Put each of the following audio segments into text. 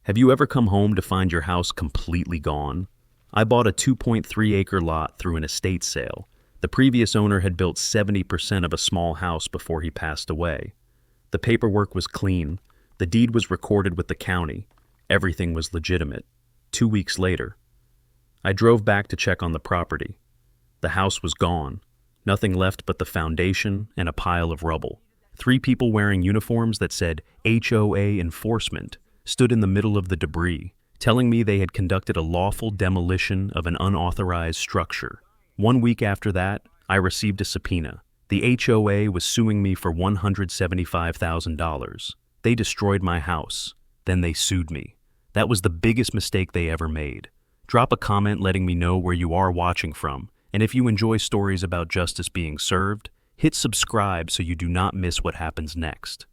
Have you ever come home to find your house completely gone? I bought a 2.3-acre lot through an estate sale. The previous owner had built 70% of a small house before he passed away. The paperwork was clean. The deed was recorded with the county. Everything was legitimate. 2 weeks later, I drove back to check on the property. The house was gone. Nothing left but the foundation and a pile of rubble. 3 people wearing uniforms that said HOA Enforcement stood in the middle of the debris, telling me they had conducted a lawful demolition of an unauthorized structure. 1 week after that, I received a subpoena. The HOA was suing me for $175,000. They destroyed my house. Then they sued me. That was the biggest mistake they ever made. Drop a comment letting me know where you are watching from, and if you enjoy stories about justice being served, hit subscribe so you do not miss what happens next.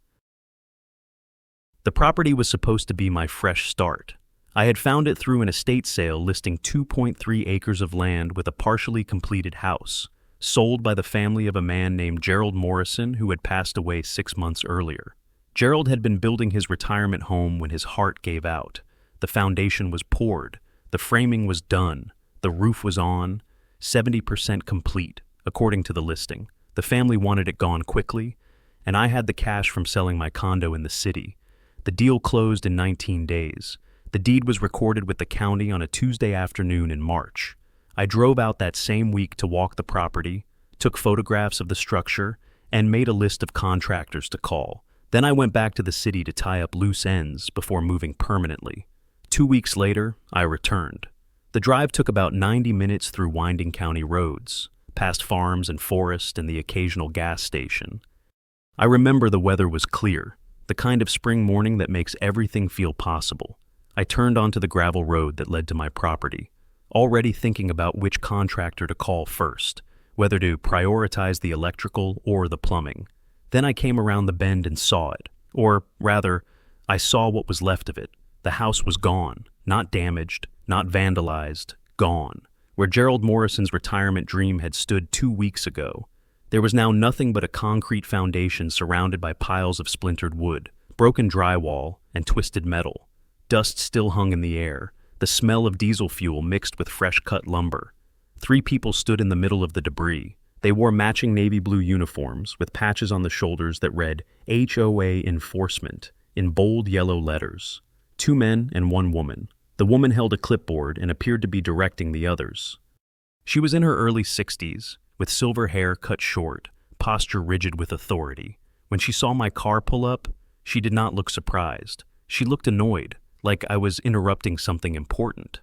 The property was supposed to be my fresh start. I had found it through an estate sale listing 2.3 acres of land with a partially completed house, sold by the family of a man named Gerald Morrison who had passed away 6 months earlier. Gerald had been building his retirement home when his heart gave out. The foundation was poured, the framing was done, the roof was on, 70% complete, according to the listing. The family wanted it gone quickly, and I had the cash from selling my condo in the city. The deal closed in 19 days. The deed was recorded with the county on a Tuesday afternoon in March. I drove out that same week to walk the property, took photographs of the structure, and made a list of contractors to call. Then I went back to the city to tie up loose ends before moving permanently. 2 weeks later, I returned. The drive took about 90 minutes through winding county roads, past farms and forest and the occasional gas station. I remember the weather was clear, the kind of spring morning that makes everything feel possible. I turned onto the gravel road that led to my property, already thinking about which contractor to call first, whether to prioritize the electrical or the plumbing. Then I came around the bend and saw it, or rather, I saw what was left of it. The house was gone, not damaged, not vandalized, gone. Where Gerald Morrison's retirement dream had stood 2 weeks ago, there was now nothing but a concrete foundation surrounded by piles of splintered wood, broken drywall, and twisted metal. Dust still hung in the air, the smell of diesel fuel mixed with fresh-cut lumber. 3 people stood in the middle of the debris. They wore matching navy blue uniforms with patches on the shoulders that read HOA Enforcement in bold yellow letters. 2 men and 1 woman. The woman held a clipboard and appeared to be directing the others. She was in her early 60s, with silver hair cut short, posture rigid with authority. When she saw my car pull up, she did not look surprised. She looked annoyed, like I was interrupting something important.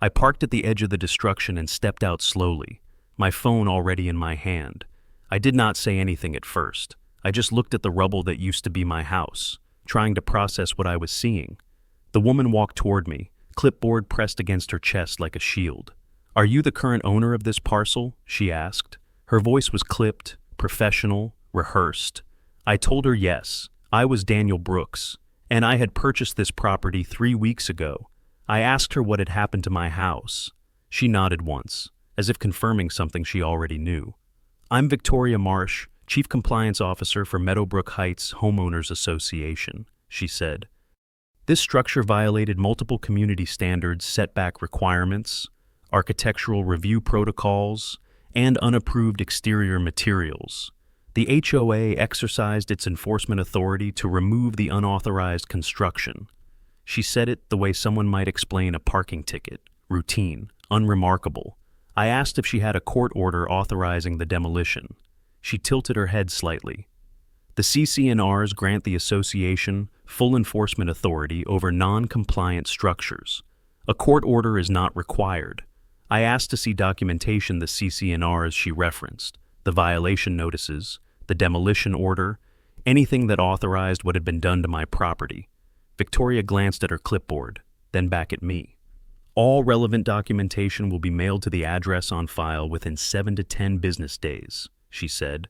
I parked at the edge of the destruction and stepped out slowly, my phone already in my hand. I did not say anything at first. I just looked at the rubble that used to be my house, trying to process what I was seeing. The woman walked toward me, clipboard pressed against her chest like a shield. "Are you the current owner of this parcel?" she asked. Her voice was clipped, professional, rehearsed. I told her yes, I was Daniel Brooks, and I had purchased this property 3 weeks ago. I asked her what had happened to my house. She nodded once, as if confirming something she already knew. "I'm Victoria Marsh, Chief Compliance Officer for Meadowbrook Heights Homeowners Association," she said. "This structure violated multiple community standards, setback requirements, architectural review protocols, and unapproved exterior materials. The HOA exercised its enforcement authority to remove the unauthorized construction." She said it the way someone might explain a parking ticket, routine, unremarkable. I asked if she had a court order authorizing the demolition. She tilted her head slightly. "The CC&Rs grant the association full enforcement authority over non-compliant structures. A court order is not required." I asked to see documentation the CC&Rs she referenced, the violation notices, the demolition order, anything that authorized what had been done to my property. Victoria glanced at her clipboard, then back at me. "All relevant documentation will be mailed to the address on file within 7 to 10 business days," she said.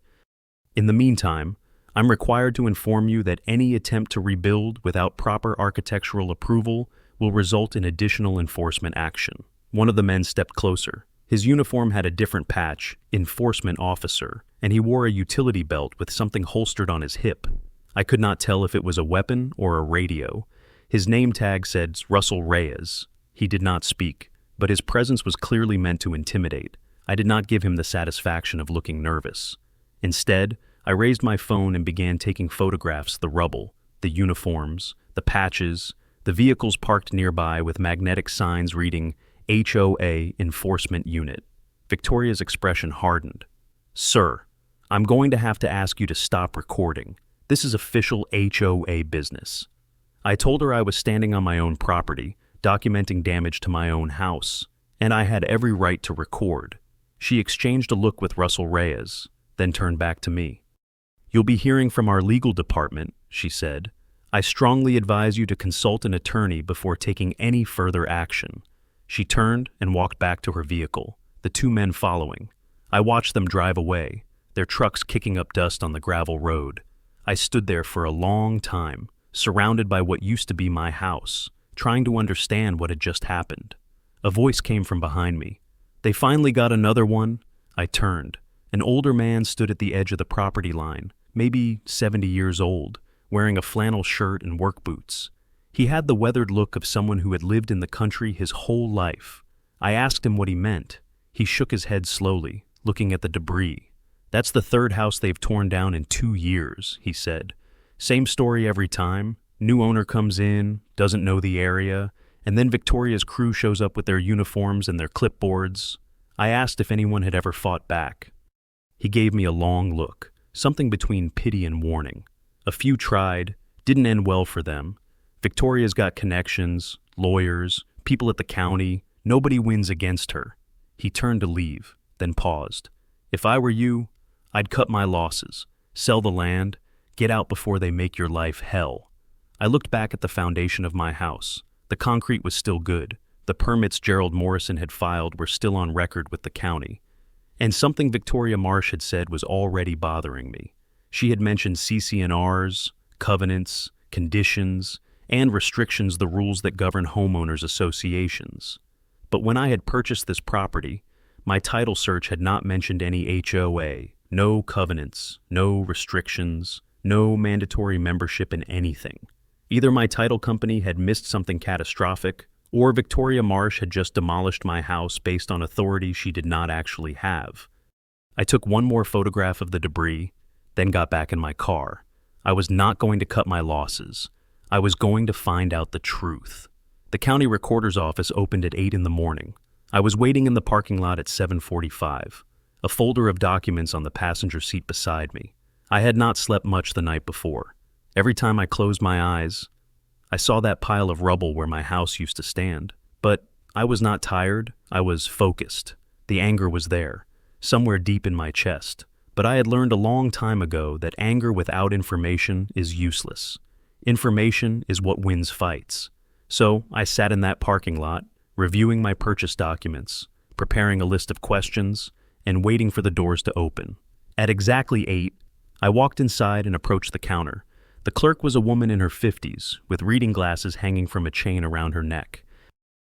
"In the meantime, I'm required to inform you that any attempt to rebuild without proper architectural approval will result in additional enforcement action." One of the men stepped closer. His uniform had a different patch, enforcement officer, and he wore a utility belt with something holstered on his hip. I could not tell if it was a weapon or a radio. His name tag said Russell Reyes. He did not speak, but his presence was clearly meant to intimidate. I did not give him the satisfaction of looking nervous. Instead, I raised my phone and began taking photographs of the rubble, the uniforms, the patches, the vehicles parked nearby with magnetic signs reading HOA Enforcement Unit. Victoria's expression hardened. "Sir, I'm going to have to ask you to stop recording. This is official HOA business." I told her I was standing on my own property, documenting damage to my own house, and I had every right to record. She exchanged a look with Russell Reyes, then turned back to me. "You'll be hearing from our legal department," she said. "I strongly advise you to consult an attorney before taking any further action." She turned and walked back to her vehicle, the two men following. I watched them drive away, their trucks kicking up dust on the gravel road. I stood there for a long time, surrounded by what used to be my house, trying to understand what had just happened. A voice came from behind me. "They finally got another one." I turned. An older man stood at the edge of the property line, maybe 70 years old, wearing a flannel shirt and work boots. He had the weathered look of someone who had lived in the country his whole life. I asked him what he meant. He shook his head slowly, looking at the debris. "That's the third house they've torn down in 2 years," he said. "Same story every time. New owner comes in, doesn't know the area, and then Victoria's crew shows up with their uniforms and their clipboards." I asked if anyone had ever fought back. He gave me a long look, something between pity and warning. A few tried, didn't end well for them. Victoria's got connections, lawyers, people at the county. Nobody wins against her. He turned to leave, then paused. "If I were you, I'd cut my losses, sell the land, get out before they make your life hell." I looked back at the foundation of my house. The concrete was still good. The permits Gerald Morrison had filed were still on record with the county. And something Victoria Marsh had said was already bothering me. She had mentioned CC&Rs, covenants, conditions, and restrictions, the rules that govern homeowners associations. But when I had purchased this property, my title search had not mentioned any HOA, no covenants, no restrictions, no mandatory membership in anything. Either my title company had missed something catastrophic, or Victoria Marsh had just demolished my house based on authority she did not actually have. I took one more photograph of the debris, then got back in my car. I was not going to cut my losses. I was going to find out the truth. The county recorder's office opened at 8 in the morning. I was waiting in the parking lot at 7:45, a folder of documents on the passenger seat beside me. I had not slept much the night before. Every time I closed my eyes, I saw that pile of rubble where my house used to stand. But I was not tired, I was focused. The anger was there, somewhere deep in my chest. But I had learned a long time ago that anger without information is useless. Information is what wins fights. So I sat in that parking lot, reviewing my purchase documents, preparing a list of questions, and waiting for the doors to open. At exactly 8, I walked inside and approached the counter. The clerk was a woman in her 50s, with reading glasses hanging from a chain around her neck.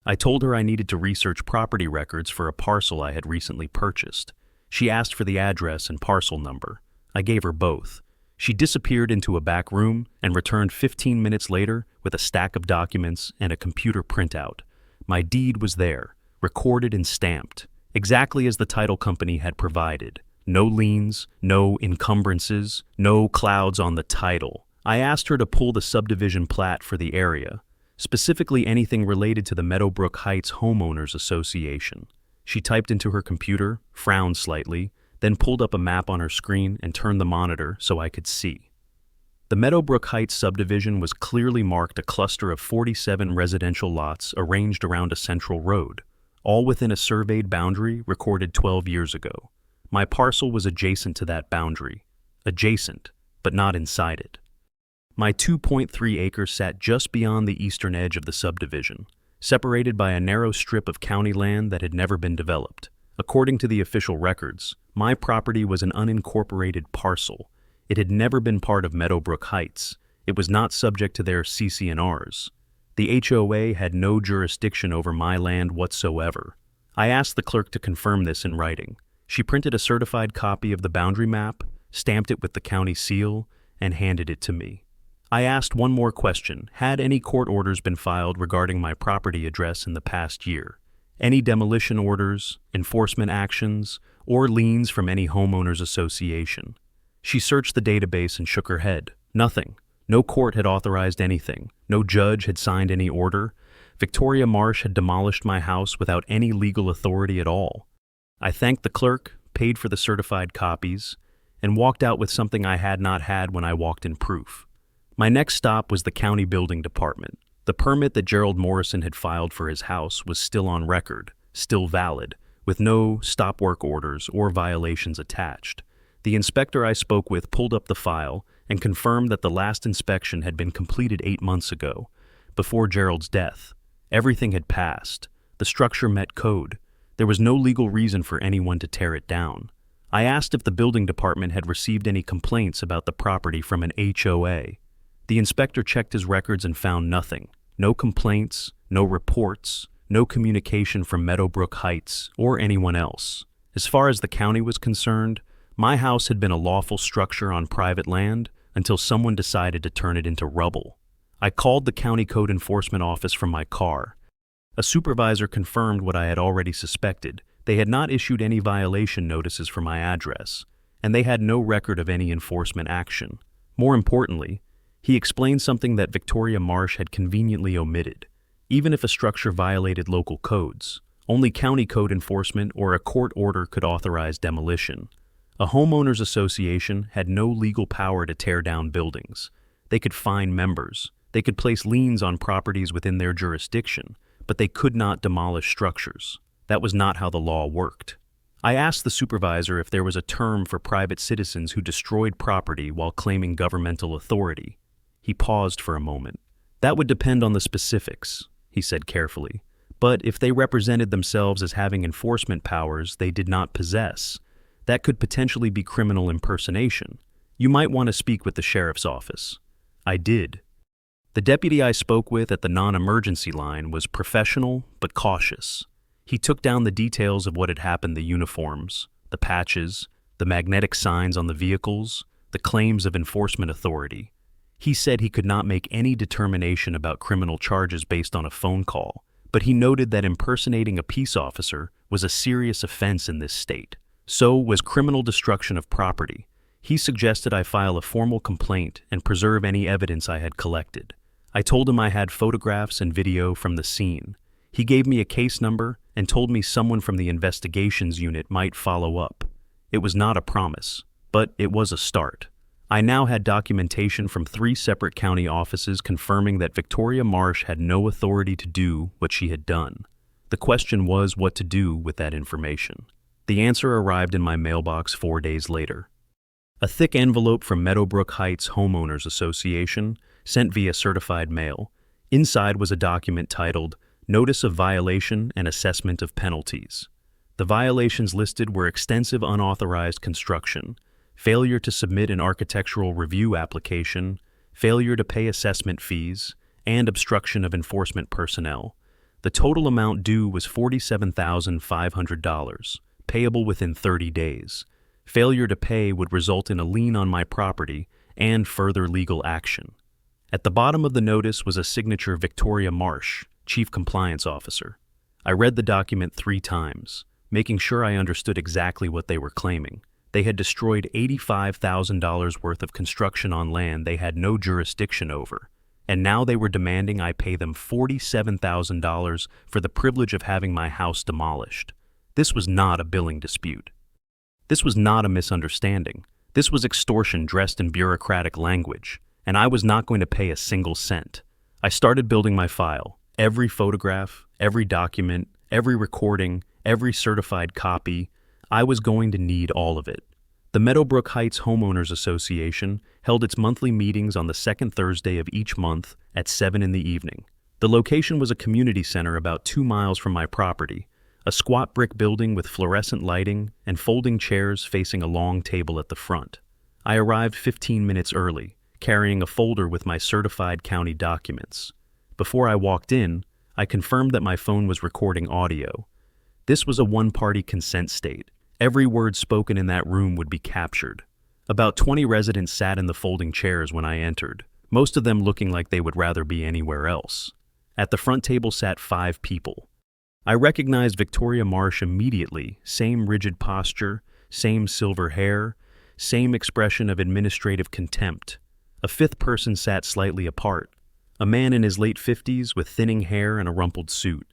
I told her I needed to research property records for a parcel I had recently purchased. She asked for the address and parcel number. I gave her both. She disappeared into a back room and returned 15 minutes later with a stack of documents and a computer printout. My deed was there, recorded and stamped, exactly as the title company had provided. No liens, no encumbrances, no clouds on the title. I asked her to pull the subdivision plat for the area, specifically anything related to the Meadowbrook Heights Homeowners Association. She typed into her computer, frowned slightly, then pulled up a map on her screen and turned the monitor so I could see. The Meadowbrook Heights subdivision was clearly marked a cluster of 47 residential lots arranged around a central road, all within a surveyed boundary recorded 12 years ago. My parcel was adjacent to that boundary. Adjacent, but not inside it. My 2.3 acres sat just beyond the eastern edge of the subdivision, separated by a narrow strip of county land that had never been developed. According to the official records, my property was an unincorporated parcel. It had never been part of Meadowbrook Heights. It was not subject to their CC&Rs. The HOA had no jurisdiction over my land whatsoever. I asked the clerk to confirm this in writing. She printed a certified copy of the boundary map, stamped it with the county seal, and handed it to me. I asked one more question. Had any court orders been filed regarding my property address in the past year? Any demolition orders, enforcement actions, or liens from any homeowners association? She searched the database and shook her head. Nothing. No court had authorized anything. No judge had signed any order. Victoria Marsh had demolished my house without any legal authority at all. I thanked the clerk, paid for the certified copies, and walked out with something I had not had when I walked in proof. My next stop was the county building department. The permit that Gerald Morrison had filed for his house was still on record, still valid, with no stop work orders or violations attached. The inspector I spoke with pulled up the file and confirmed that the last inspection had been completed 8 months ago, before Gerald's death. Everything had passed. The structure met code. There was no legal reason for anyone to tear it down. I asked if the building department had received any complaints about the property from an HOA. The inspector checked his records and found nothing. No complaints, no reports, no communication from Meadowbrook Heights or anyone else. As far as the county was concerned, my house had been a lawful structure on private land until someone decided to turn it into rubble. I called the county code enforcement office from my car. A supervisor confirmed what I had already suspected. They had not issued any violation notices for my address, and they had no record of any enforcement action. More importantly, he explained something that Victoria Marsh had conveniently omitted. Even if a structure violated local codes, only county code enforcement or a court order could authorize demolition. A homeowners association had no legal power to tear down buildings. They could fine members. They could place liens on properties within their jurisdiction, but they could not demolish structures. That was not how the law worked. I asked the supervisor if there was a term for private citizens who destroyed property while claiming governmental authority. He paused for a moment. That would depend on the specifics, he said carefully. But if they represented themselves as having enforcement powers they did not possess, that could potentially be criminal impersonation. You might want to speak with the sheriff's office. I did. The deputy I spoke with at the non-emergency line was professional but cautious. He took down the details of what had happened: the uniforms, the patches, the magnetic signs on the vehicles, the claims of enforcement authority. He said he could not make any determination about criminal charges based on a phone call, but he noted that impersonating a peace officer was a serious offense in this state. So was criminal destruction of property. He suggested I file a formal complaint and preserve any evidence I had collected. I told him I had photographs and video from the scene. He gave me a case number and told me someone from the investigations unit might follow up. It was not a promise, but it was a start. I now had documentation from 3 separate county offices confirming that Victoria Marsh had no authority to do what she had done. The question was what to do with that information. The answer arrived in my mailbox 4 days later. A thick envelope from Meadowbrook Heights Homeowners Association, sent via certified mail. Inside was a document titled Notice of Violation and Assessment of Penalties. The violations listed were extensive unauthorized construction, failure to submit an architectural review application, failure to pay assessment fees, and obstruction of enforcement personnel. The total amount due was $47,500, payable within 30 days. Failure to pay would result in a lien on my property and further legal action. At the bottom of the notice was a signature: Victoria Marsh, Chief Compliance Officer. I read the document 3 times, making sure I understood exactly what they were claiming. They had destroyed $85,000 worth of construction on land they had no jurisdiction over, and now they were demanding I pay them $47,000 for the privilege of having my house demolished. This was not a billing dispute. This was not a misunderstanding. This was extortion dressed in bureaucratic language, and I was not going to pay a single cent. I started building my file. Every photograph, every document, every recording, every certified copy. I was going to need all of it. The Meadowbrook Heights Homeowners Association held its monthly meetings on the 2nd Thursday of each month at 7 in the evening. The location was a community center about 2 miles from my property, a squat brick building with fluorescent lighting and folding chairs facing a long table at the front. I arrived 15 minutes early, carrying a folder with my certified county documents. Before I walked in, I confirmed that my phone was recording audio. This was a one-party consent state. Every word spoken in that room would be captured. About 20 residents sat in the folding chairs when I entered. most of them looking like they would rather be anywhere else. At the front table sat 5 people. I recognized Victoria Marsh immediately, same rigid posture, same silver hair, same expression of administrative contempt. A 5th person sat slightly apart, a man in his late 50s with thinning hair and a rumpled suit.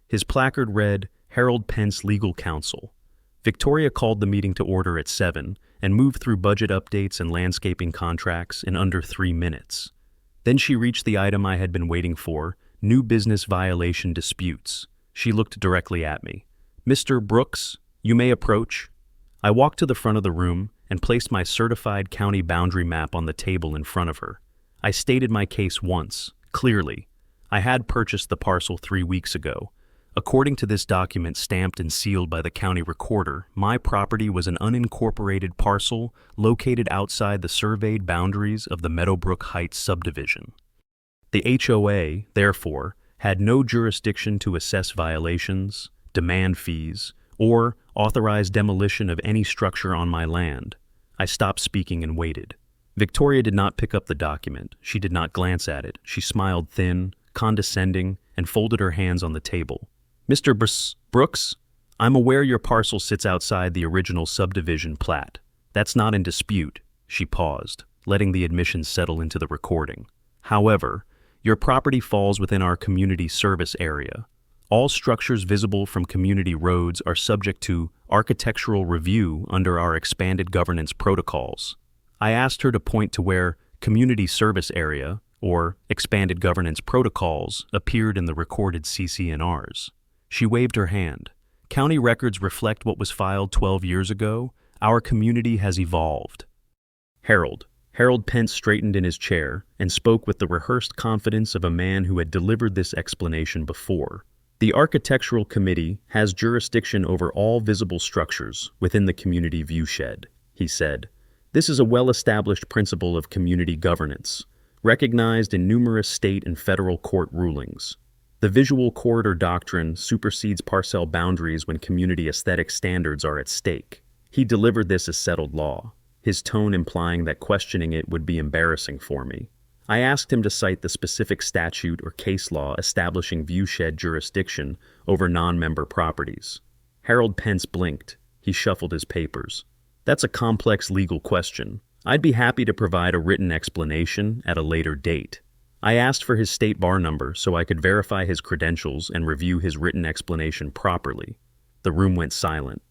His placard read, Harold Pence Legal Counsel. Victoria called the meeting to order at 7 and moved through budget updates and landscaping contracts in under 3 minutes. Then she reached the item I had been waiting for, new business violation disputes. She looked directly at me. Mr. Brooks, you may approach. I walked to the front of the room and placed my certified county boundary map on the table in front of her. I stated my case once, clearly. I had purchased the parcel 3 weeks ago. According to this document stamped and sealed by the county recorder, my property was an unincorporated parcel located outside the surveyed boundaries of the Meadowbrook Heights subdivision. The HOA, therefore, had no jurisdiction to assess violations, demand fees, or authorize demolition of any structure on my land. I stopped speaking and waited. Victoria did not pick up the document. She did not glance at it. She smiled thin, condescending, and folded her hands on the table. Mr. Brooks, I'm aware your parcel sits outside the original subdivision plat. That's not in dispute. She paused, letting the admission settle into the recording. However, your property falls within our community service area. All structures visible from community roads are subject to architectural review under our expanded governance protocols. I asked her to point to where community service area, or expanded governance protocols, appeared in the recorded CC&Rs. She waved her hand. County records reflect what was filed 12 years ago. Our community has evolved. Harold Pence straightened in his chair and spoke with the rehearsed confidence of a man who had delivered this explanation before. The Architectural Committee has jurisdiction over all visible structures within the community viewshed, he said. This is a well-established principle of community governance, recognized in numerous state and federal court rulings. The visual corridor doctrine supersedes parcel boundaries when community aesthetic standards are at stake. He delivered this as settled law, his tone implying that questioning it would be embarrassing for me. I asked him to cite the specific statute or case law establishing viewshed jurisdiction over non-member properties. Harold Pence blinked. He shuffled his papers. That's a complex legal question. I'd be happy to provide a written explanation at a later date. I asked for his state bar number so I could verify his credentials and review his written explanation properly. The room went silent.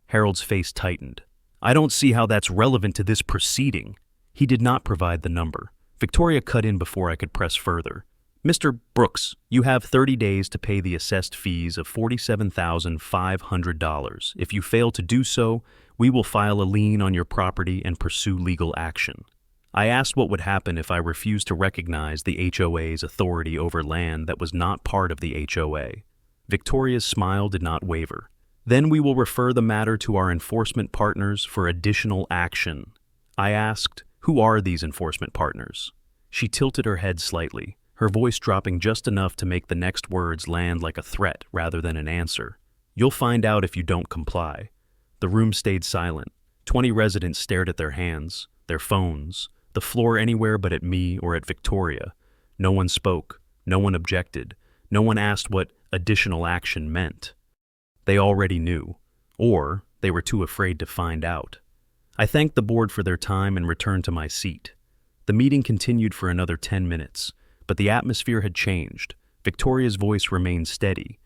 Harold's face tightened. I don't see how that's relevant to this proceeding. He did not provide the number. Victoria cut in before I could press further. Mr. Brooks, you have 30 days to pay the assessed fees of $47,500. If you fail to do so, we will file a lien on your property and pursue legal action. I asked what would happen if I refused to recognize the HOA's authority over land that was not part of the HOA. Victoria's smile did not waver. Then we will refer the matter to our enforcement partners for additional action. I asked, who are these enforcement partners? She tilted her head slightly, her voice dropping just enough to make the next words land like a threat rather than an answer. You'll find out if you don't comply. The room stayed silent. 20 residents stared at their hands, their phones, the floor anywhere but at me or at Victoria. No one spoke. No one objected. No one asked what additional action meant. They already knew, or they were too afraid to find out. I thanked the board for their time and returned to my seat. The meeting continued for another 10 minutes, but the atmosphere had changed. Victoria's voice remained steady,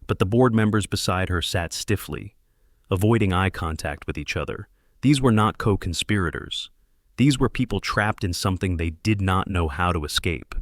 but the board members beside her sat stiffly, avoiding eye contact with each other. These were not co-conspirators. These were people trapped in something they did not know how to escape.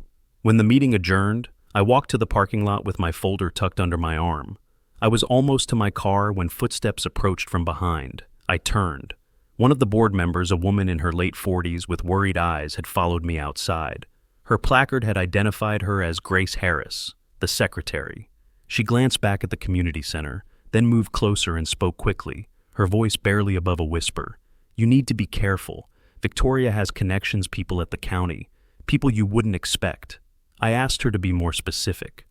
When the meeting adjourned, I walked to the parking lot with my folder tucked under my arm. I was almost to my car when footsteps approached from behind. I turned. One of the board members, a woman in her late 40s with worried eyes, had followed me outside. Her placard had identified her as Grace Harris, the secretary. She glanced back at the community center, then moved closer and spoke quickly, her voice barely above a whisper. You need to be careful. Victoria has connections people at the county, people you wouldn't expect. I asked her to be more specific.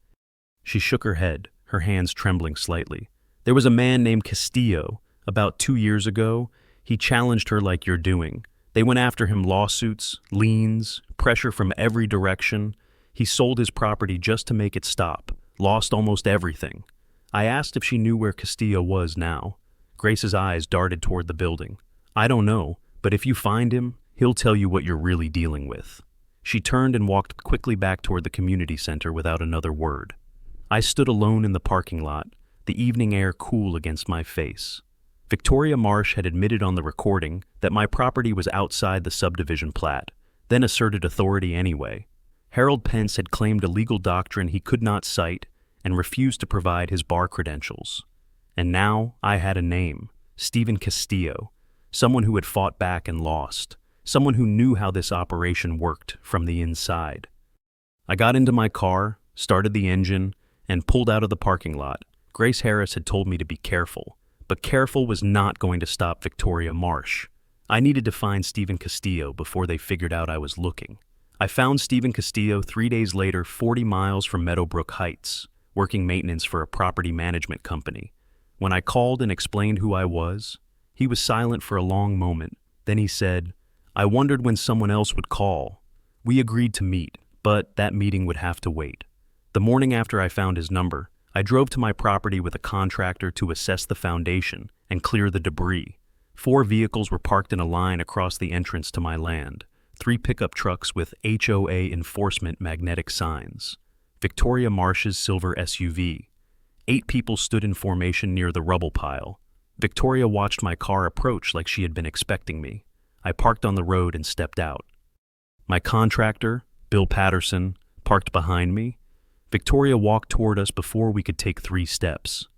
She shook her head, her hands trembling slightly. There was a man named Castillo. About 2 years ago, he challenged her like you're doing. They went after him: lawsuits, liens, pressure from every direction. He sold his property just to make it stop, lost almost everything. I asked if she knew where Castillo was now. Grace's eyes darted toward the building. I don't know, but if you find him, he'll tell you what you're really dealing with. She turned and walked quickly back toward the community center without another word. I stood alone in the parking lot, the evening air cool against my face. Victoria Marsh had admitted on the recording that my property was outside the subdivision plat, then asserted authority anyway. Harold Pence had claimed a legal doctrine he could not cite and refused to provide his bar credentials. And now I had a name: Stephen Castillo, someone who had fought back and lost, someone who knew how this operation worked from the inside. I got into my car, started the engine, and pulled out of the parking lot. Grace Harris had told me to be careful, but careful was not going to stop Victoria Marsh. I needed to find Stephen Castillo before they figured out I was looking. I found Stephen Castillo 3 days later, 40 miles from Meadowbrook Heights, working maintenance for a property management company. When I called and explained who I was, he was silent for a long moment. Then he said, "I wondered when someone else would call. We agreed to meet, but that meeting would have to wait." The morning after I found his number, I drove to my property with a contractor to assess the foundation and clear the debris. 4 vehicles were parked in a line across the entrance to my land, 3 pickup trucks with HOA enforcement magnetic signs, Victoria Marsh's silver SUV. 8 people stood in formation near the rubble pile. Victoria watched my car approach like she had been expecting me. I parked on the road and stepped out. My contractor, Bill Patterson, parked behind me. Victoria walked toward us before we could take 3 steps.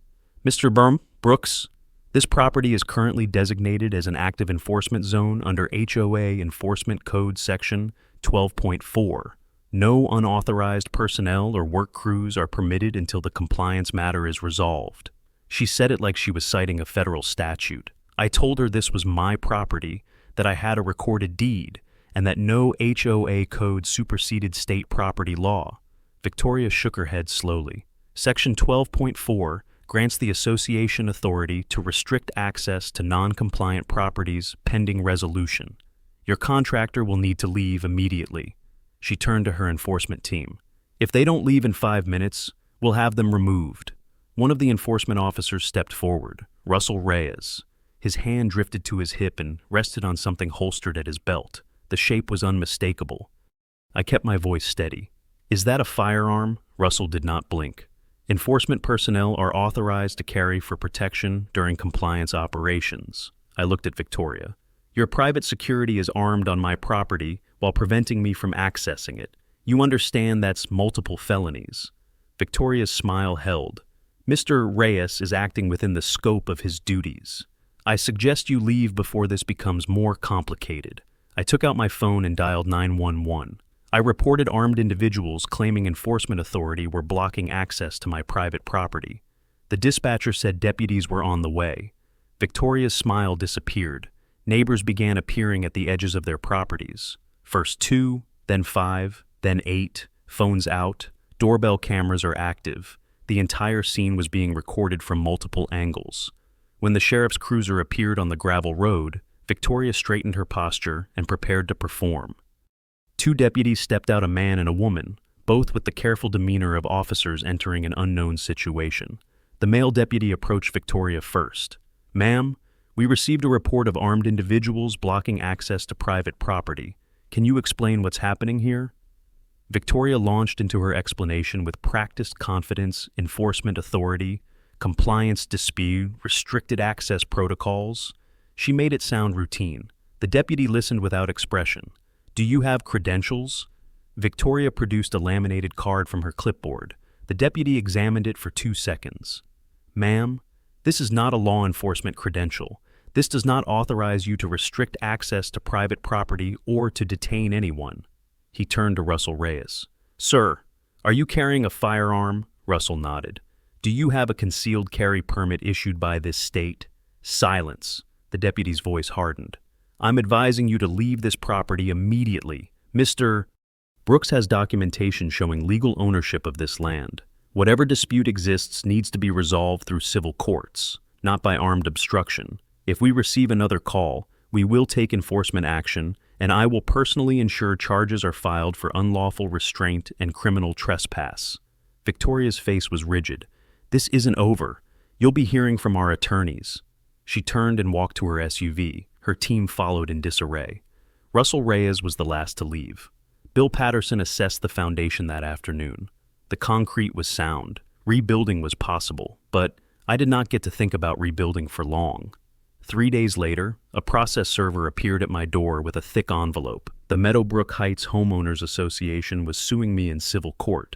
"Mr. Brooks, this property is currently designated as an active enforcement zone under HOA Enforcement Code Section 12.4. No unauthorized personnel or work crews are permitted until the compliance matter is resolved." She said it like she was citing a federal statute. I told her this was my property, that I had a recorded deed, and that no HOA code superseded state property law. Victoria shook her head slowly. Section 12.4 grants the association authority to restrict access to non-compliant properties pending resolution. Your contractor will need to leave immediately. She turned to her enforcement team. "If they don't leave in 5 minutes, we'll have them removed." One of the enforcement officers stepped forward, Russell Reyes. His hand drifted to his hip and rested on something holstered at his belt. The shape was unmistakable. I kept my voice steady. "Is that a firearm?" Russell did not blink. "Enforcement personnel are authorized to carry for protection during compliance operations." I looked at Victoria. "Your private security is armed on my property while preventing me from accessing it. You understand that's multiple felonies." Victoria's smile held. "Mr. Reyes is acting within the scope of his duties. I suggest you leave before this becomes more complicated." I took out my phone and dialed 911. I reported armed individuals claiming enforcement authority were blocking access to my private property. The dispatcher said deputies were on the way. Victoria's smile disappeared. Neighbors began appearing at the edges of their properties. First 2, then 5, then 8, phones out, doorbell cameras are active. The entire scene was being recorded from multiple angles. When the sheriff's cruiser appeared on the gravel road, Victoria straightened her posture and prepared to perform. 2 deputies stepped out, a man and a woman, both with the careful demeanor of officers entering an unknown situation. The male deputy approached Victoria first. "Ma'am, we received a report of armed individuals blocking access to private property. Can you explain what's happening here?" Victoria launched into her explanation with practiced confidence, enforcement authority, compliance dispute, restricted access protocols. She made it sound routine. The deputy listened without expression. "Do you have credentials?" Victoria produced a laminated card from her clipboard. The deputy examined it for 2 seconds. "Ma'am, this is not a law enforcement credential. This does not authorize you to restrict access to private property or to detain anyone." He turned to Russell Reyes. "Sir, are you carrying a firearm?" Russell nodded. "Do you have a concealed carry permit issued by this state?" Silence. The deputy's voice hardened. "I'm advising you to leave this property immediately. Mr. Brooks has documentation showing legal ownership of this land. Whatever dispute exists needs to be resolved through civil courts, not by armed obstruction. If we receive another call, We will take enforcement action, and I will personally ensure charges are filed for unlawful restraint and criminal trespass." Victoria's face was rigid. "This isn't over. You'll be hearing from our attorneys." She turned and walked to her SUV. Her team followed in disarray. Russell Reyes was the last to leave. Bill Patterson assessed the foundation that afternoon. The concrete was sound. Rebuilding was possible, but I did not get to think about rebuilding for long. 3 days later, a process server appeared at my door with a thick envelope. The Meadowbrook Heights Homeowners Association was suing me in civil court.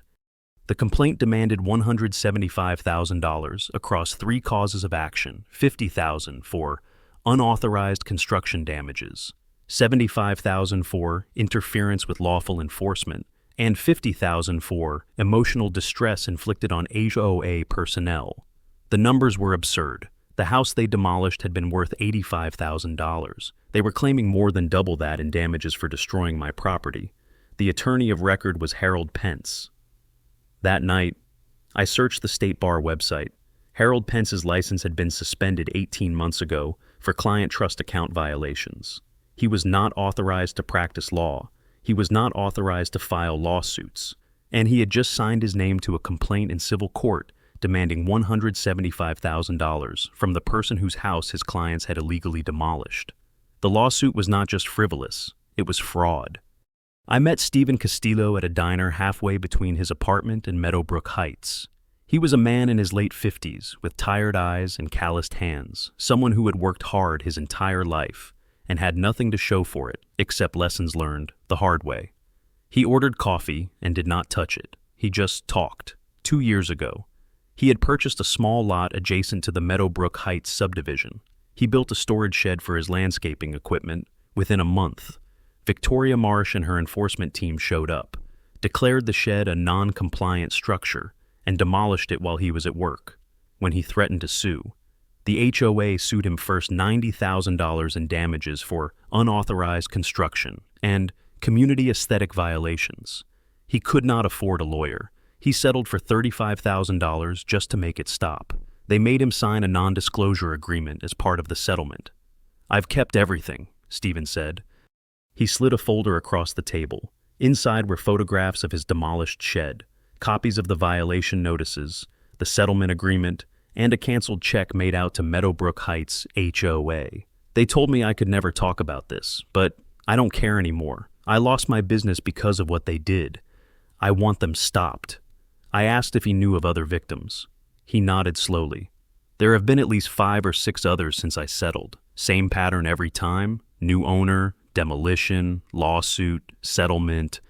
The complaint demanded $175,000 across 3 causes of action: $50,000 for unauthorized construction damages, $75,000 for interference with lawful enforcement, and $50,000 for emotional distress inflicted on HOA personnel. The numbers were absurd. The house they demolished had been worth $85,000. They were claiming more than double that in damages for destroying my property. The attorney of record was Harold Pence. That night, I searched the State Bar website. Harold Pence's license had been suspended 18 months ago for client trust account violations. He was not authorized to practice law. He was not authorized to file lawsuits. And he had just signed his name to a complaint in civil court demanding $175,000 from the person whose house his clients had illegally demolished. The lawsuit was not just frivolous, it was fraud. I met Stephen Castillo at a diner halfway between his apartment and Meadowbrook Heights. He was a man in his late 50s, with tired eyes and calloused hands, someone who had worked hard his entire life and had nothing to show for it except lessons learned the hard way. He ordered coffee and did not touch it. He just talked. 2 years ago, he had purchased a small lot adjacent to the Meadowbrook Heights subdivision. He built a storage shed for his landscaping equipment. Within a month, Victoria Marsh and her enforcement team showed up, declared the shed a non-compliant structure, and demolished it while he was at work. When he threatened to sue, the HOA sued him first $90,000 in damages for unauthorized construction and community aesthetic violations. He could not afford a lawyer. He settled for $35,000 just to make it stop. They made him sign a non-disclosure agreement as part of the settlement. "I've kept everything," Stephen said. He slid a folder across the table. Inside were photographs of his demolished shed, copies of the violation notices, the settlement agreement, and a canceled check made out to Meadowbrook Heights HOA. They told me I could never talk about this, but I don't care anymore. I lost my business because of what they did. I want them stopped. I asked if he knew of other victims. He nodded slowly. "There have been at least 5 or 6 others since I settled. Same pattern every time. New owner, demolition, lawsuit, settlement.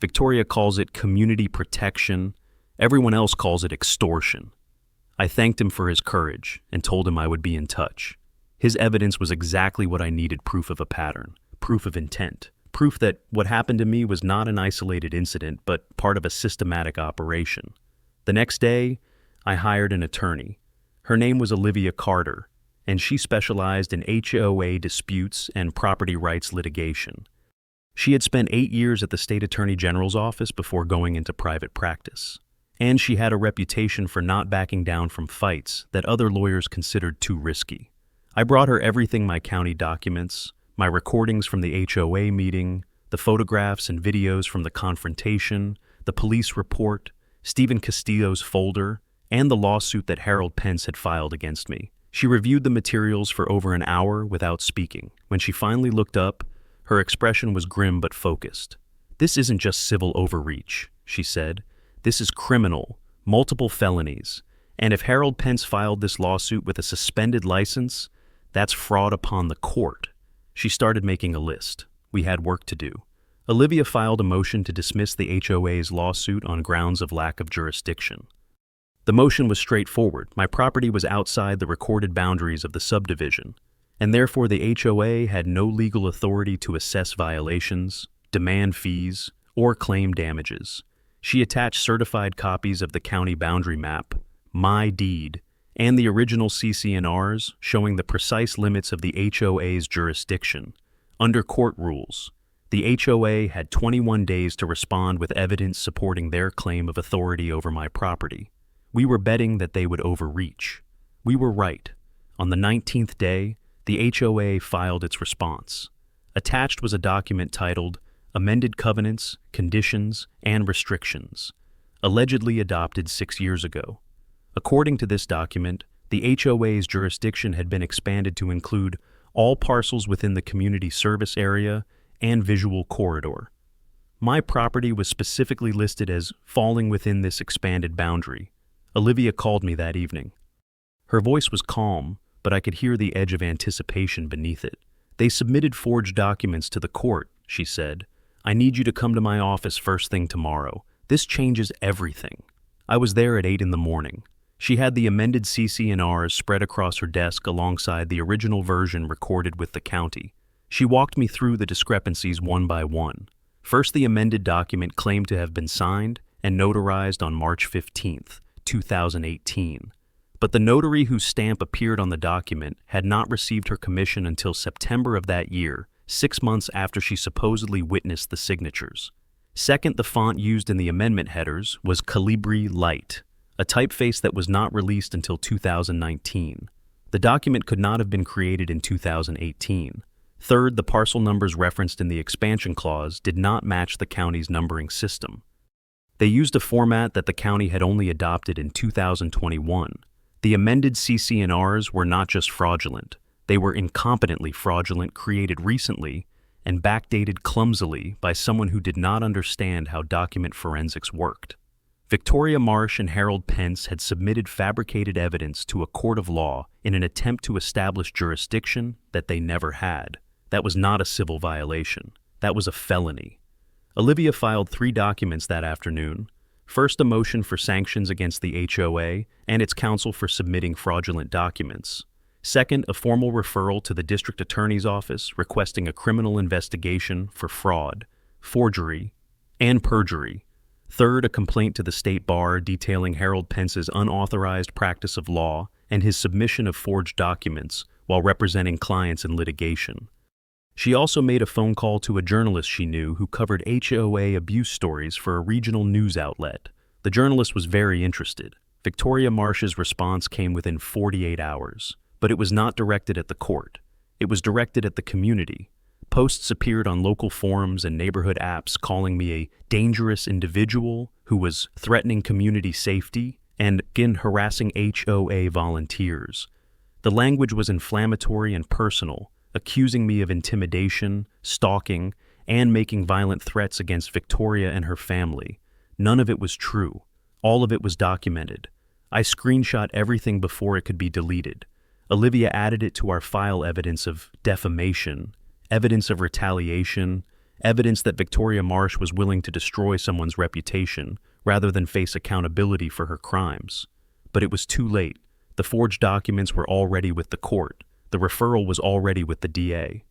Victoria calls it community protection. Everyone else calls it extortion." I thanked him for his courage and told him I would be in touch. His evidence was exactly what I needed: proof of a pattern, proof of intent, proof that what happened to me was not an isolated incident but part of a systematic operation. The next day, I hired an attorney. Her name was Olivia Carter, and she specialized in HOA disputes and property rights litigation. She had spent 8 years at the State Attorney General's office before going into private practice. And she had a reputation for not backing down from fights that other lawyers considered too risky. I brought her everything: my county documents, my recordings from the HOA meeting, the photographs and videos from the confrontation, the police report, Stephen Castillo's folder, and the lawsuit that Harold Pence had filed against me. She reviewed the materials for over an hour without speaking. When she finally looked up, her expression was grim but focused. "This isn't just civil overreach," she said. "This is criminal, multiple felonies. And if Harold Pence filed this lawsuit with a suspended license, that's fraud upon the court." She started making a list. We had work to do. Olivia filed a motion to dismiss the HOA's lawsuit on grounds of lack of jurisdiction. The motion was straightforward. My property was outside the recorded boundaries of the subdivision, and therefore the HOA had no legal authority to assess violations, demand fees, or claim damages. She attached certified copies of the county boundary map, my deed, and the original CC&Rs showing the precise limits of the HOA's jurisdiction. Under court rules, the HOA had 21 days to respond with evidence supporting their claim of authority over my property. We were betting that they would overreach. We were right. On the 19th day, the HOA filed its response. Attached was a document titled Amended Covenants, Conditions, and Restrictions, allegedly adopted 6 years ago. According to this document, the HOA's jurisdiction had been expanded to include all parcels within the community service area and visual corridor. My property was specifically listed as falling within this expanded boundary. Olivia called me that evening. Her voice was calm, but I could hear the edge of anticipation beneath it. They submitted forged documents to the court, she said. I need you to come to my office first thing tomorrow. This changes everything. I was there at 8 in the morning. She had the amended CC&Rs spread across her desk alongside the original version recorded with the county. She walked me through the discrepancies one by one. First, the amended document claimed to have been signed and notarized on March 15, 2018. But the notary whose stamp appeared on the document had not received her commission until September of that year, 6 months after she supposedly witnessed the signatures. Second, the font used in the amendment headers was Calibri Light, a typeface that was not released until 2019. The document could not have been created in 2018. Third, the parcel numbers referenced in the expansion clause did not match the county's numbering system. They used a format that the county had only adopted in 2021. The amended CC&Rs were not just fraudulent, they were incompetently fraudulent, created recently, and backdated clumsily by someone who did not understand how document forensics worked. Victoria Marsh and Harold Pence had submitted fabricated evidence to a court of law in an attempt to establish jurisdiction that they never had. That was not a civil violation. That was a felony. Olivia filed 3 documents that afternoon. First, a motion for sanctions against the HOA and its counsel for submitting fraudulent documents. Second, a formal referral to the district attorney's office requesting a criminal investigation for fraud, forgery, and perjury. Third, a complaint to the state bar detailing Harold Pence's unauthorized practice of law and his submission of forged documents while representing clients in litigation. She also made a phone call to a journalist she knew who covered HOA abuse stories for a regional news outlet. The journalist was very interested. Victoria Marsh's response came within 48 hours, but it was not directed at the court. It was directed at the community. Posts appeared on local forums and neighborhood apps calling me a dangerous individual who was threatening community safety and again harassing HOA volunteers. The language was inflammatory and personal, accusing me of intimidation, stalking, and making violent threats against Victoria and her family. None of it was true. All of it was documented. I screenshot everything before it could be deleted. Olivia added it to our file evidence of defamation, evidence of retaliation, evidence that Victoria Marsh was willing to destroy someone's reputation rather than face accountability for her crimes. But it was too late. The forged documents were already with the court. The referral was already with the DA.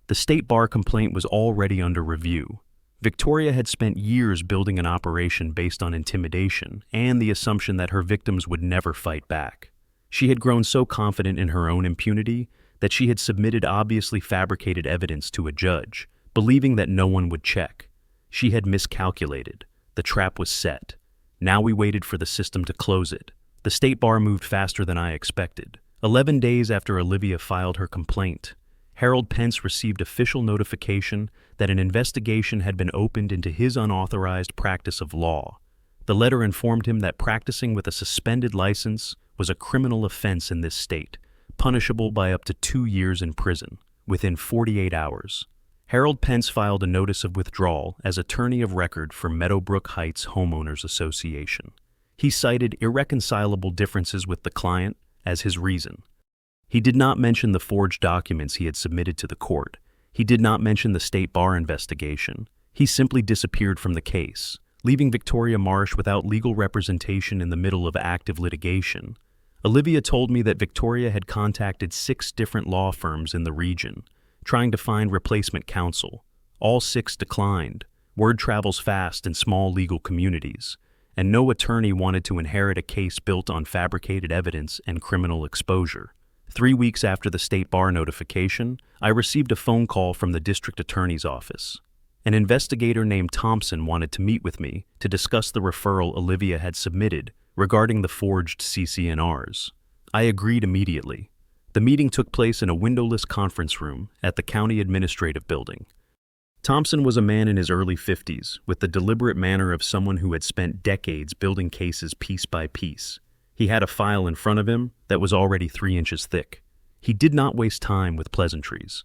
The state bar complaint was already under review. Victoria had spent years building an operation based on intimidation and the assumption that her victims would never fight back. She had grown so confident in her own impunity that she had submitted obviously fabricated evidence to a judge, believing that no one would check. She had miscalculated. The trap was set. Now we waited for the system to close it. The state bar moved faster than I expected. 11 days after Olivia filed her complaint, Harold Pence received official notification that an investigation had been opened into his unauthorized practice of law. The letter informed him that practicing with a suspended license was a criminal offense in this state, punishable by up to 2 years in prison, within 48 hours. Harold Pence filed a notice of withdrawal as attorney of record for Meadowbrook Heights Homeowners Association. He cited irreconcilable differences with the client as his reason. He did not mention the forged documents he had submitted to the court. He did not mention the state bar investigation. He simply disappeared from the case, leaving Victoria Marsh without legal representation in the middle of active litigation. Olivia told me that Victoria had contacted 6 different law firms in the region, trying to find replacement counsel. All 6 declined. Word travels fast in small legal communities, and no attorney wanted to inherit a case built on fabricated evidence and criminal exposure. 3 weeks after the state bar notification, I received a phone call from the district attorney's office. An investigator named Thompson wanted to meet with me to discuss the referral Olivia had submitted regarding the forged CC&Rs. I agreed immediately. The meeting took place in a windowless conference room at the County Administrative Building. Thompson was a man in his early 50s, with the deliberate manner of someone who had spent decades building cases piece by piece. He had a file in front of him that was already 3 inches thick. He did not waste time with pleasantries.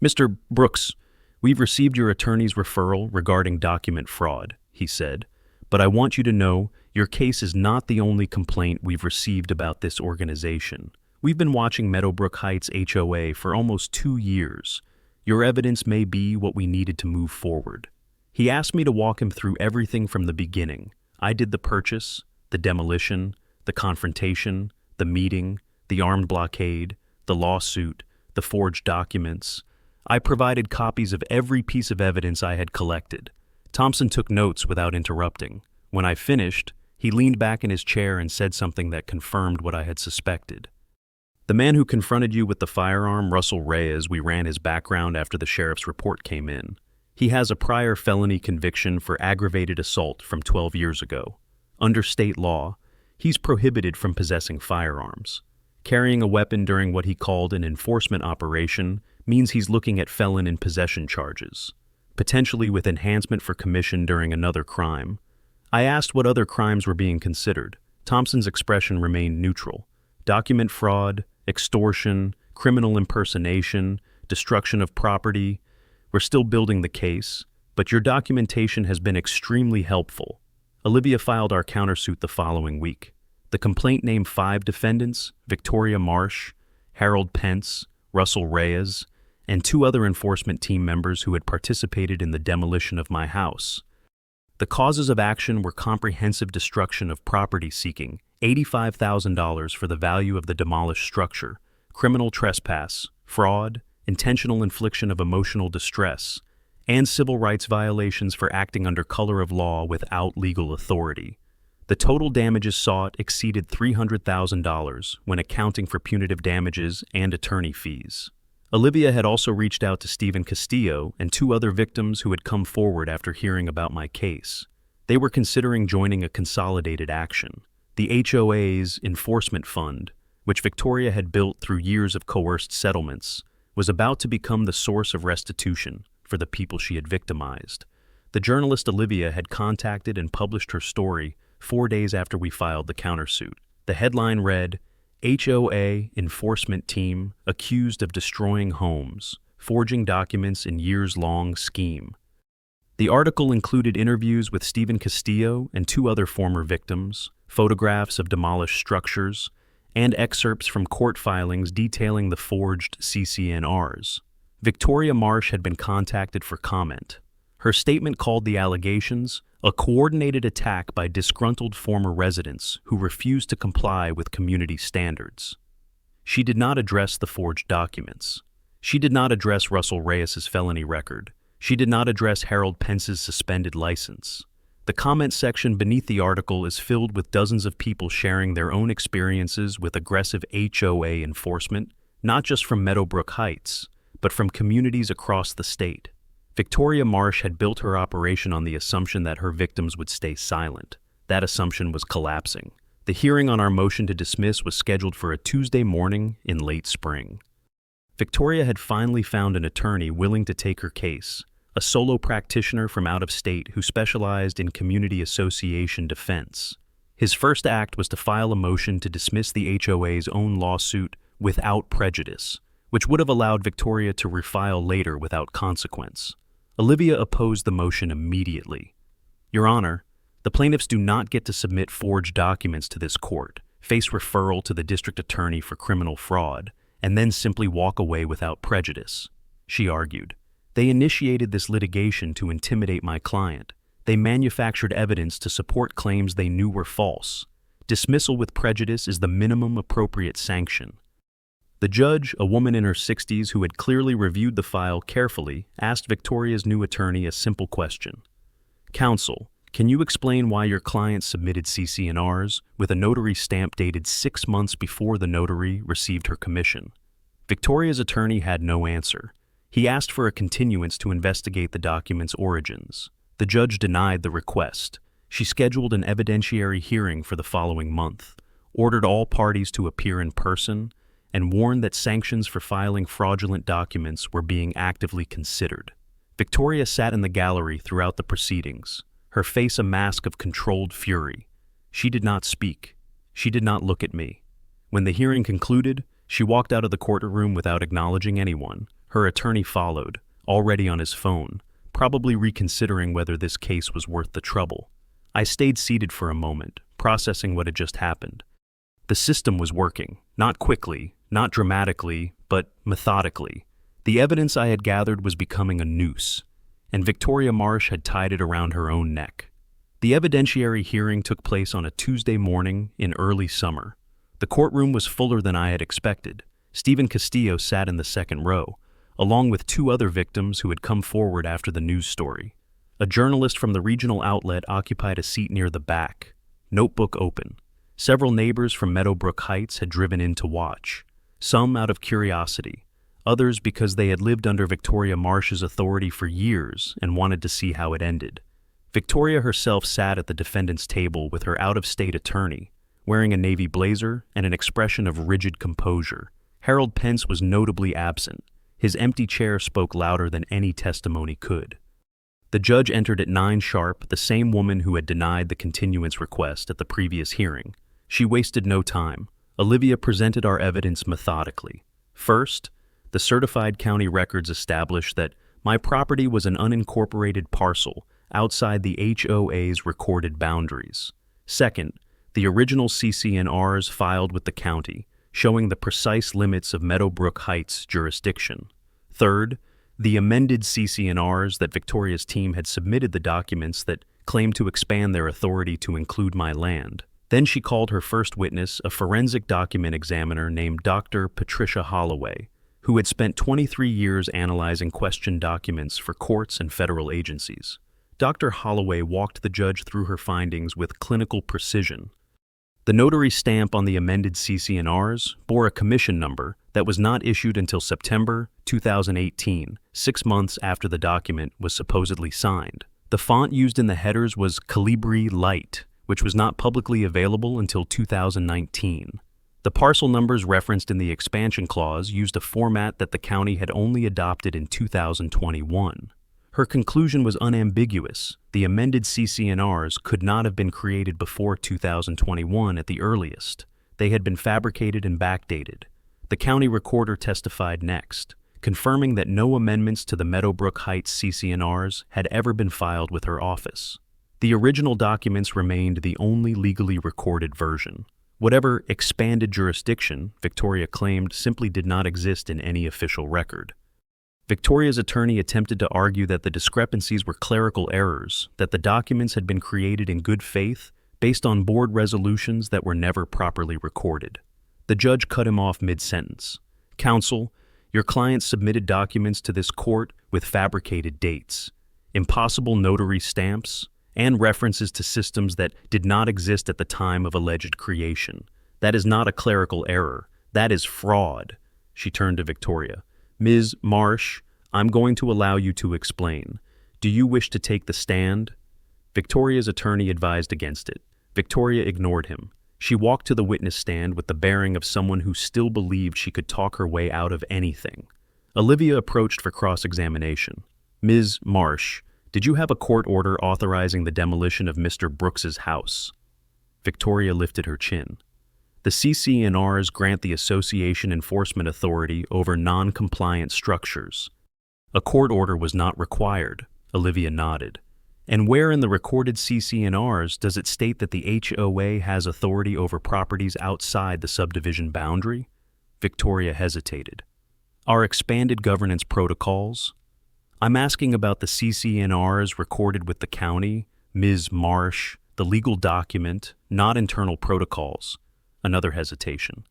"Mr. Brooks, we've received your attorney's referral regarding document fraud," he said, "but I want you to know your case is not the only complaint we've received about this organization. We've been watching Meadowbrook Heights HOA for almost 2 years. Your evidence may be what we needed to move forward." He asked me to walk him through everything from the beginning. I did the purchase, the demolition, the confrontation, the meeting, the armed blockade, the lawsuit, the forged documents. I provided copies of every piece of evidence I had collected. Thompson took notes without interrupting. When I finished, he leaned back in his chair and said something that confirmed what I had suspected. "The man who confronted you with the firearm, Russell Reyes, we ran his background after the sheriff's report came in. He has a prior felony conviction for aggravated assault from 12 years ago. Under state law, he's prohibited from possessing firearms. Carrying a weapon during what he called an enforcement operation means he's looking at felon in possession charges, potentially with enhancement for commission during another crime." I asked what other crimes were being considered. Thompson's expression remained neutral. Document fraud, extortion, criminal impersonation, destruction of property. "We're still building the case, but your documentation has been extremely helpful." Olivia filed our countersuit the following week. The complaint named 5 defendants: Victoria Marsh, Harold Pence, Russell Reyes, and 2 other enforcement team members who had participated in the demolition of my house. The causes of action were comprehensive destruction of property seeking $85,000 for the value of the demolished structure, criminal trespass, fraud, intentional infliction of emotional distress, and civil rights violations for acting under color of law without legal authority. The total damages sought exceeded $300,000 when accounting for punitive damages and attorney fees. Olivia had also reached out to Stephen Castillo and 2 other victims who had come forward after hearing about my case. They were considering joining a consolidated action. The HOA's enforcement fund, which Victoria had built through years of coerced settlements, was about to become the source of restitution for the people she had victimized. The journalist Olivia had contacted and published her story 4 days after we filed the countersuit. The headline read, "HOA Enforcement Team Accused of Destroying Homes, Forging Documents in Years-Long Scheme." The article included interviews with Stephen Castillo and 2 other former victims, photographs of demolished structures, and excerpts from court filings detailing the forged CCNRs. Victoria Marsh had been contacted for comment. Her statement called the allegations a coordinated attack by disgruntled former residents who refused to comply with community standards. She did not address the forged documents. She did not address Russell Reyes's felony record. She did not address Harold Pence's suspended license. The comment section beneath the article is filled with dozens of people sharing their own experiences with aggressive HOA enforcement, not just from Meadowbrook Heights, but from communities across the state. Victoria Marsh had built her operation on the assumption that her victims would stay silent. That assumption was collapsing. The hearing on our motion to dismiss was scheduled for a Tuesday morning in late spring. Victoria had finally found an attorney willing to take her case, a solo practitioner from out of state who specialized in community association defense. His first act was to file a motion to dismiss the HOA's own lawsuit without prejudice, which would have allowed Victoria to refile later without consequence. Olivia opposed the motion immediately. "Your Honor, the plaintiffs do not get to submit forged documents to this court, face referral to the district attorney for criminal fraud, and then simply walk away without prejudice," she argued. "They initiated this litigation to intimidate my client. They manufactured evidence to support claims they knew were false. Dismissal with prejudice is the minimum appropriate sanction." The judge, a woman in her 60s who had clearly reviewed the file carefully, asked Victoria's new attorney a simple question. "Counsel, can you explain why your client submitted CCNRs with a notary stamp dated 6 months before the notary received her commission?" Victoria's attorney had no answer. He asked for a continuance to investigate the document's origins. The judge denied the request. She scheduled an evidentiary hearing for the following month, ordered all parties to appear in person, and warned that sanctions for filing fraudulent documents were being actively considered. Victoria sat in the gallery throughout the proceedings, her face a mask of controlled fury. She did not speak. She did not look at me. When the hearing concluded, she walked out of the courtroom without acknowledging anyone. Her attorney followed, already on his phone, probably reconsidering whether this case was worth the trouble. I stayed seated for a moment, processing what had just happened. The system was working, not quickly, not dramatically, but methodically. The evidence I had gathered was becoming a noose, and Victoria Marsh had tied it around her own neck. The evidentiary hearing took place on a Tuesday morning in early summer. The courtroom was fuller than I had expected. Stephen Castillo sat in the second row, along with two other victims who had come forward after the news story. A journalist from the regional outlet occupied a seat near the back, notebook open. Several neighbors from Meadowbrook Heights had driven in to watch, some out of curiosity, others because they had lived under Victoria Marsh's authority for years and wanted to see how it ended. Victoria herself sat at the defendant's table with her out-of-state attorney, wearing a navy blazer and an expression of rigid composure. Harold Pence was notably absent. His empty chair spoke louder than any testimony could. The judge entered at 9 sharp, the same woman who had denied the continuance request at the previous hearing. She wasted no time. Olivia presented our evidence methodically. First, the certified county records established that my property was an unincorporated parcel outside the HOA's recorded boundaries. Second, the original CC&Rs filed with the county, showing the precise limits of Meadowbrook Heights jurisdiction. Third, the amended CC&Rs that Victoria's team had submitted the documents that claimed to expand their authority to include my land. Then she called her first witness, a forensic document examiner named Dr. Patricia Holloway, who had spent 23 years analyzing questioned documents for courts and federal agencies. Dr. Holloway walked the judge through her findings with clinical precision. The notary stamp on the amended CC&Rs bore a commission number that was not issued until September 2018, 6 months after the document was supposedly signed. The font used in the headers was Calibri Light, which was not publicly available until 2019. The parcel numbers referenced in the expansion clause used a format that the county had only adopted in 2021. Her conclusion was unambiguous. The amended CC&Rs could not have been created before 2021 at the earliest. They had been fabricated and backdated. The county recorder testified next, confirming that no amendments to the Meadowbrook Heights CC&Rs had ever been filed with her office. The original documents remained the only legally recorded version. Whatever expanded jurisdiction Victoria claimed simply did not exist in any official record. Victoria's attorney attempted to argue that the discrepancies were clerical errors, that the documents had been created in good faith based on board resolutions that were never properly recorded. The judge cut him off mid-sentence. "Counsel, your client submitted documents to this court with fabricated dates, impossible notary stamps, and references to systems that did not exist at the time of alleged creation. That is not a clerical error. That is fraud." She turned to Victoria. "Ms. Marsh, I'm going to allow you to explain. Do you wish to take the stand?" Victoria's attorney advised against it. Victoria ignored him. She walked to the witness stand with the bearing of someone who still believed she could talk her way out of anything. Olivia approached for cross-examination. "Ms. Marsh, did you have a court order authorizing the demolition of Mr. Brooks's house?" Victoria lifted her chin. "The CC&Rs grant the association enforcement authority over non-compliant structures. A court order was not required," Olivia nodded. "And where in the recorded CC&Rs does it state that the HOA has authority over properties outside the subdivision boundary?" Victoria hesitated. "Our expanded governance protocols?" "I'm asking about the CC&Rs recorded with the county, Ms. Marsh, the legal document, not internal protocols." Another hesitation.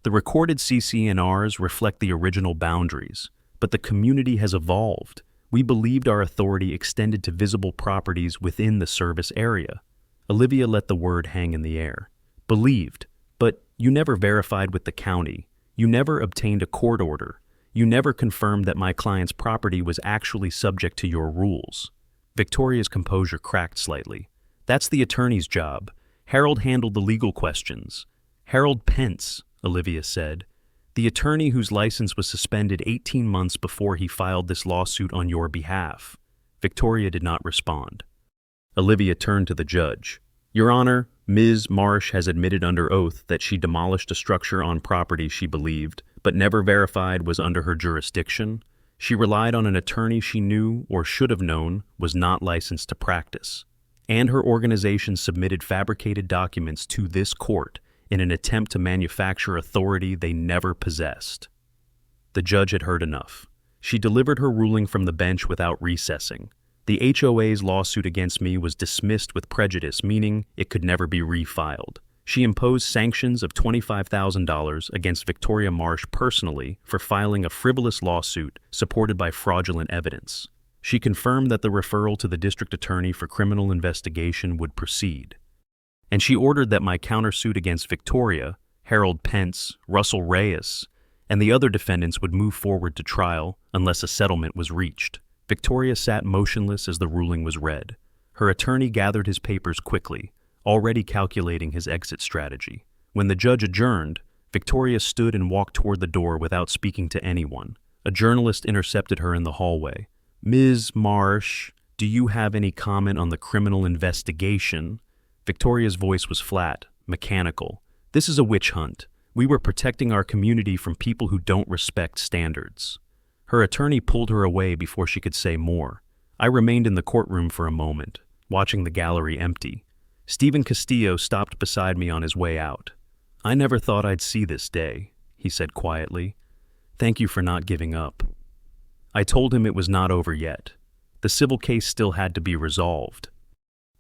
"The recorded CC&Rs reflect the original boundaries, but the community has evolved. We believed our authority extended to visible properties within the service area." Olivia let the word hang in the air. "Believed, but you never verified with the county. You never obtained a court order. You never confirmed that my client's property was actually subject to your rules." Victoria's composure cracked slightly. "That's the attorney's job. Harold handled the legal questions." "Harold Pence," Olivia said. The attorney whose license was suspended 18 months before he filed this lawsuit on your behalf. Victoria did not respond. Olivia turned to the judge. Your Honor, Ms. Marsh has admitted under oath that she demolished a structure on property she believed, but never verified was under her jurisdiction. She relied on an attorney she knew or should have known was not licensed to practice. And her organization submitted fabricated documents to this court in an attempt to manufacture authority they never possessed. The judge had heard enough. She delivered her ruling from the bench without recessing. The HOA's lawsuit against me was dismissed with prejudice, meaning it could never be refiled. She imposed sanctions of $25,000 against Victoria Marsh personally for filing a frivolous lawsuit supported by fraudulent evidence. She confirmed that the referral to the district attorney for criminal investigation would proceed. And she ordered that my countersuit against Victoria, Harold Pence, Russell Reyes, and the other defendants would move forward to trial unless a settlement was reached. Victoria sat motionless as the ruling was read. Her attorney gathered his papers quickly, already calculating his exit strategy. When the judge adjourned, Victoria stood and walked toward the door without speaking to anyone. A journalist intercepted her in the hallway. Ms. Marsh, do you have any comment on the criminal investigation? Victoria's voice was flat, mechanical. This is a witch hunt. We were protecting our community from people who don't respect standards. Her attorney pulled her away before she could say more. I remained in the courtroom for a moment, watching the gallery empty. Stephen Castillo stopped beside me on his way out. I never thought I'd see this day, he said quietly. Thank you for not giving up. I told him it was not over yet. The civil case still had to be resolved.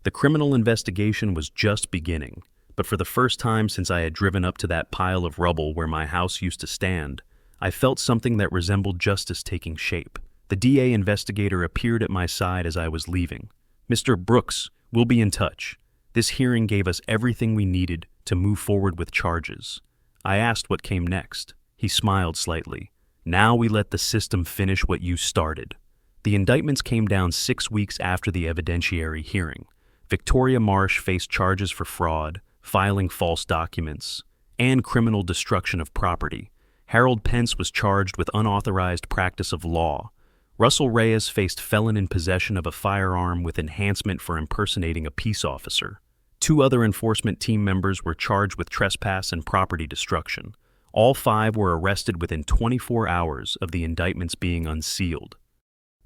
The criminal investigation was just beginning, but for the first time since I had driven up to that pile of rubble where my house used to stand, I felt something that resembled justice taking shape. The DA investigator appeared at my side as I was leaving. Mr. Brooks, we'll be in touch. This hearing gave us everything we needed to move forward with charges. I asked what came next. He smiled slightly. Now we let the system finish what you started. The indictments came down 6 weeks after the evidentiary hearing. Victoria Marsh faced charges for fraud, filing false documents, and criminal destruction of property. Harold Pence was charged with unauthorized practice of law. Russell Reyes faced felon in possession of a firearm with enhancement for impersonating a peace officer. 2 other enforcement team members were charged with trespass and property destruction. All 5 were arrested within 24 hours of the indictments being unsealed.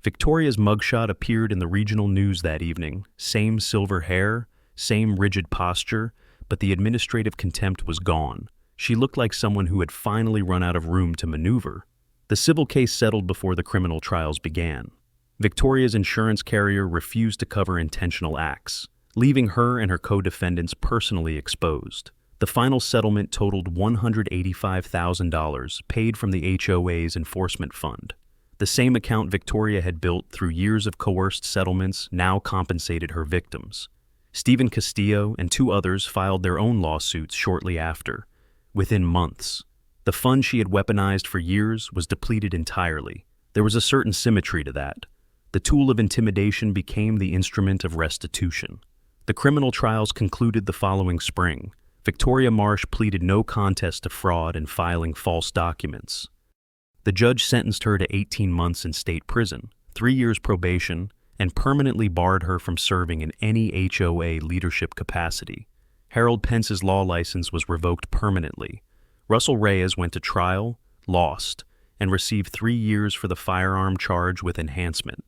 Victoria's mugshot appeared in the regional news that evening. Same silver hair, same rigid posture, but the administrative contempt was gone. She looked like someone who had finally run out of room to maneuver. The civil case settled before the criminal trials began. Victoria's insurance carrier refused to cover intentional acts, leaving her and her co-defendants personally exposed. The final settlement totaled $185,000 paid from the HOA's enforcement fund. The same account Victoria had built through years of coerced settlements now compensated her victims. Stephen Castillo and 2 others filed their own lawsuits shortly after. Within months, the fund she had weaponized for years was depleted entirely. There was a certain symmetry to that. The tool of intimidation became the instrument of restitution. The criminal trials concluded the following spring. Victoria Marsh pleaded no contest to fraud and filing false documents. The judge sentenced her to 18 months in state prison, 3 years probation, and permanently barred her from serving in any HOA leadership capacity. Harold Pence's law license was revoked permanently. Russell Reyes went to trial, lost, and received 3 years for the firearm charge with enhancement.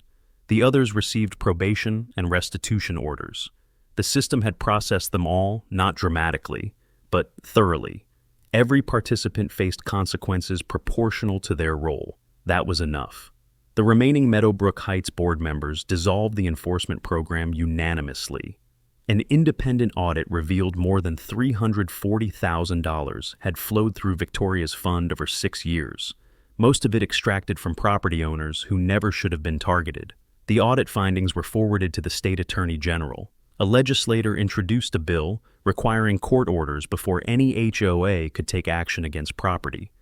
The others received probation and restitution orders. The system had processed them all, not dramatically, but thoroughly. Every participant faced consequences proportional to their role. That was enough. The remaining Meadowbrook Heights board members dissolved the enforcement program unanimously. An independent audit revealed more than $340,000 had flowed through Victoria's fund over 6 years, most of it extracted from property owners who never should have been targeted. The audit findings were forwarded to the state attorney general. A legislator introduced a bill requiring court orders before any HOA could take action against property.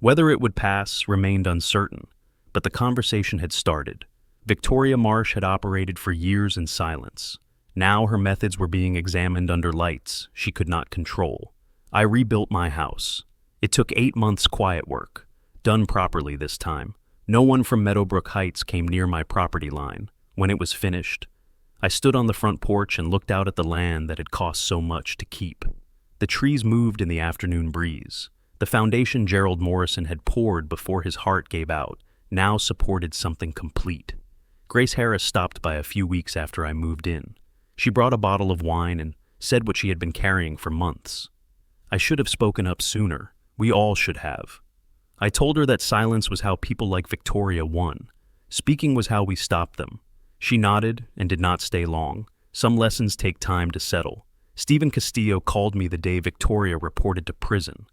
Whether it would pass remained uncertain, but the conversation had started. Victoria Marsh had operated for years in silence. Now her methods were being examined under lights she could not control. I rebuilt my house. It took 8 months quiet work, done properly this time. No one from Meadowbrook Heights came near my property line. When it was finished, I stood on the front porch and looked out at the land that had cost so much to keep. The trees moved in the afternoon breeze. The foundation Gerald Morrison had poured before his heart gave out now supported something complete. Grace Harris stopped by a few weeks after I moved in. She brought a bottle of wine and said what she had been carrying for months. I should have spoken up sooner. We all should have. I told her that silence was how people like Victoria won. Speaking was how we stopped them. She nodded and did not stay long. Some lessons take time to settle. Stephen Castillo called me the day Victoria reported to prison.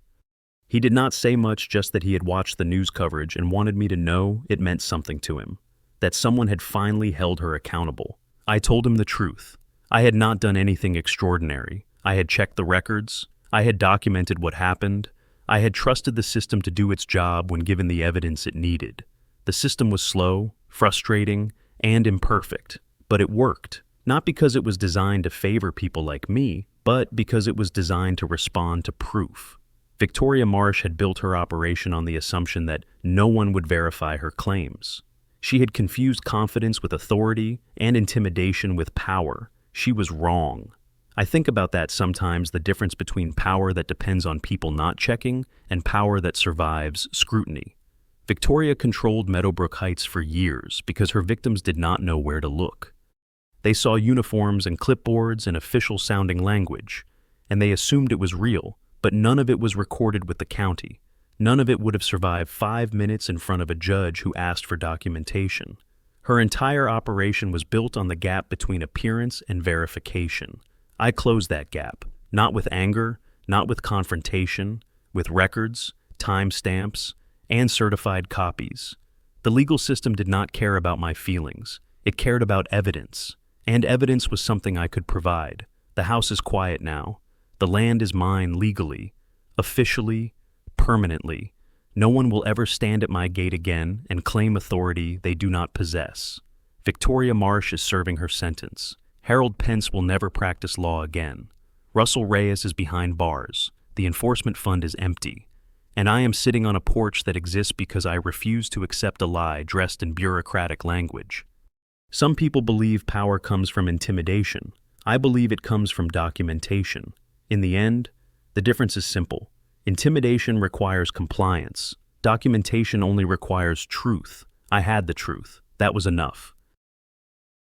He did not say much, just that he had watched the news coverage and wanted me to know it meant something to him, that someone had finally held her accountable. I told him the truth. I had not done anything extraordinary. I had checked the records. I had documented what happened. I had trusted the system to do its job when given the evidence it needed. The system was slow, frustrating, and imperfect, but it worked, not because it was designed to favor people like me, but because it was designed to respond to proof. Victoria Marsh had built her operation on the assumption that no one would verify her claims. She had confused confidence with authority and intimidation with power. She was wrong. I think about that sometimes, the difference between power that depends on people not checking and power that survives scrutiny. Victoria controlled Meadowbrook Heights for years because her victims did not know where to look. They saw uniforms and clipboards and official-sounding language, and they assumed it was real, but none of it was recorded with the county. None of it would have survived 5 minutes in front of a judge who asked for documentation. Her entire operation was built on the gap between appearance and verification. I closed that gap, not with anger, not with confrontation, with records, timestamps, and certified copies. The legal system did not care about my feelings. It cared about evidence, and evidence was something I could provide. The house is quiet now. The land is mine legally, officially, permanently. No one will ever stand at my gate again and claim authority they do not possess. Victoria Marsh is serving her sentence. Harold Pence will never practice law again. Russell Reyes is behind bars. The enforcement fund is empty. And I am sitting on a porch that exists because I refuse to accept a lie dressed in bureaucratic language. Some people believe power comes from intimidation. I believe it comes from documentation. In the end, the difference is simple. Intimidation requires compliance. Documentation only requires truth. I had the truth. That was enough.